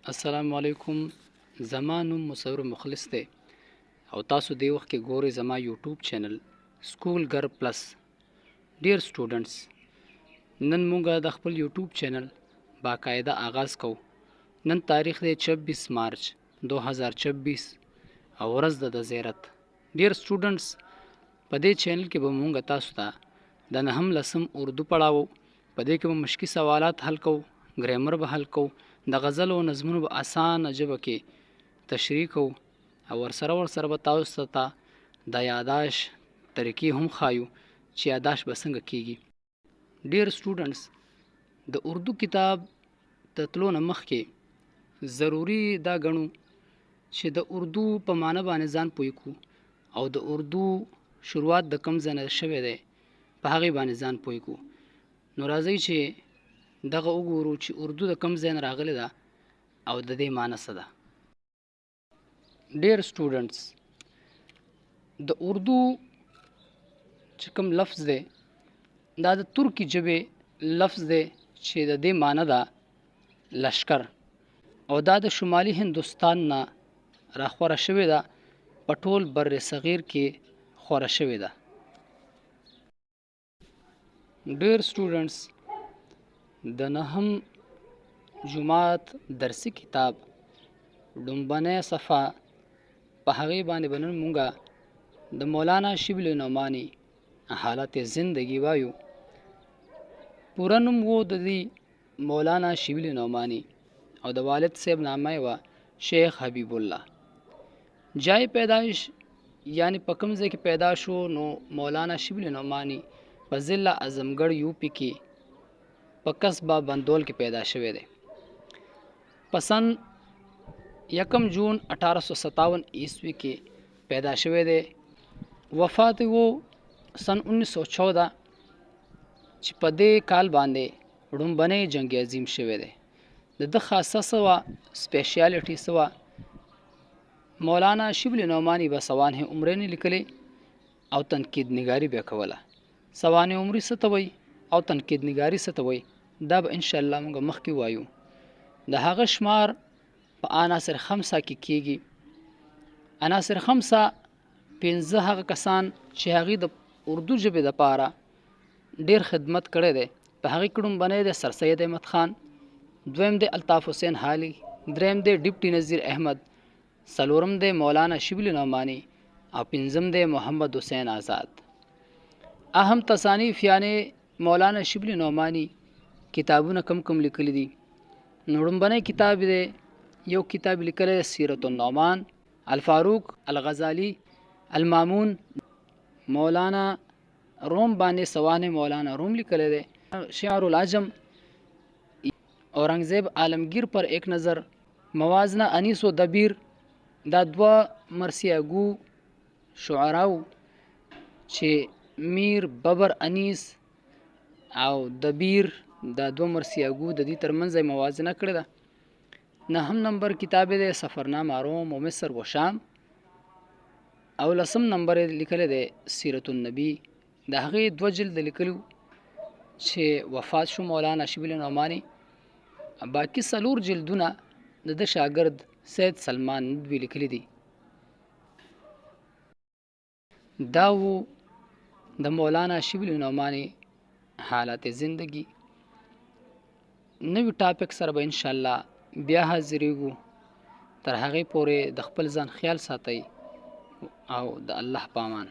السلام علیکم. زما نوم مصور مخلص دی او تاسو دی وخت کې ګورئ زما یوټیوب چینل سکول ګر پلس. ډیر سټوډنټس، نن مونږه د خپل یوټیوب چینل باقاعده آغاز کوو. نن تاریخ دی 26 مارچ 2026 او ورځ د زیارت. ډیر سټوډنټس په دې چینل کې به مونږه تاسو ته د نهم لسم اردو پڑھاو. په دې کې به مشکي سوالات حل کوو، ګرامر به حل کوو، د غزل او نظمونو به آسان ژبه کې تشریح کوو او ورسره به تاسو ته د یاداش طریقې هم خایو چې یاداش به څنګه کیږي. ډیر سټوډنټس د اردو کتاب ته تلو نه مخکې ضروری دا ګڼو چې د اردو په معنی باندې ځان پوه کړو او د اردو شروعات د کم ځای نه شوی دی په هغې باندې ځان پوه کړو. نو راځئ چې دغه وګورو چې اردو د کم ځای نه راغلی ده او د دې معنی څه ده. ډیر سټوډنټس د اردو چې کوم لفظ دی دا د ترکی ژبې لفظ دی چې د دې معنی ده لشکر او دا د شمالي هندوستان نه راخوره شوې ده، په ټول بر صغیر کې خوره شوې ده. ډیر سټوډنټس د نهم جماعت درسي کتاب لومبنۍ صفحه په هغې باندې به نن مونږه د مولانا شبل نعماني حالت زندگی وایو. پوره نوم و د دې مولانا شبل نعماني او د والد صاحب نامه و شیخ حبیب الله. جای پیدایش یعنی په کوم ځای کې پیدا شو نو مولانا شبل نعماني په ضلع اعظمګړ یوپی کې په قصبه بندول کې پیدا شوی دی. په سن 1 جون 1857 عیسوي کې پیدا شوی دی. وفات وو سن 1914 چې په دې کال باندې لومبنی جنگ عظیم شوی دی. د خاصه سوا سپیشیالټي سوا مولانا شبل نعماني به سوانح عمرې نه لیکلې او تنقید نگاری به کوله. سوانح عمرې څه ته وایي او تنقید نگاری څه ته وایي دا به ان شاء الله موږ مخکې وایو. د هغه شمار په عناصر خمسه کې کیږي. عناصر خمسه 15 هغه کسان چې هغه د اردو ژبې لپاره ډیر خدمت کړی دی. په هغه کې لومبنی دی سر سید احمد خان، دویم دی الطاف حسین حالی، دریم دی ډیپټي نذیر احمد، څلورم دی مولانا شبل نعماني او پنځم دی محمد حسین آزاد. اهم تصانیف یعنی مولانا شبل نعماني کتابونه کم لیکلي دي. نو لومبنی کتاب دی یو کتاب لیکلی سیرت النعمان، الفاروق الغزالی، المامون، مولانا روم باندې سوانح مولانا روم لیکلی دی، شعر العجم، اورنگزیب عالمگیر پر ایک نظر، موازنه انیس و دبیر. دا دوه مرسیاگو شعراو چې میر ببر انیس او دبیر دا دوه مرسیاگو د دې ترمنځ موازنه کړې ده. نهم نمبر کتاب دی سفرنامه روم و مصر و شام او لسم نمبر لیکلی دی سیرت النبی. د هغې دوه جلد لیکلو چې وفات شو مولانا شبل نعماني. باقي 4 جلدونه د شاګرد سید سلمان ندوی لیکلی دي. دا و د مولانا شبل نعماني حالات زندگی. نوی ټاپک سره به ان شاء الله بیا حاضرېږو. تر هغې پورې د خپل ځان خیال ساتئ او د الله په امان.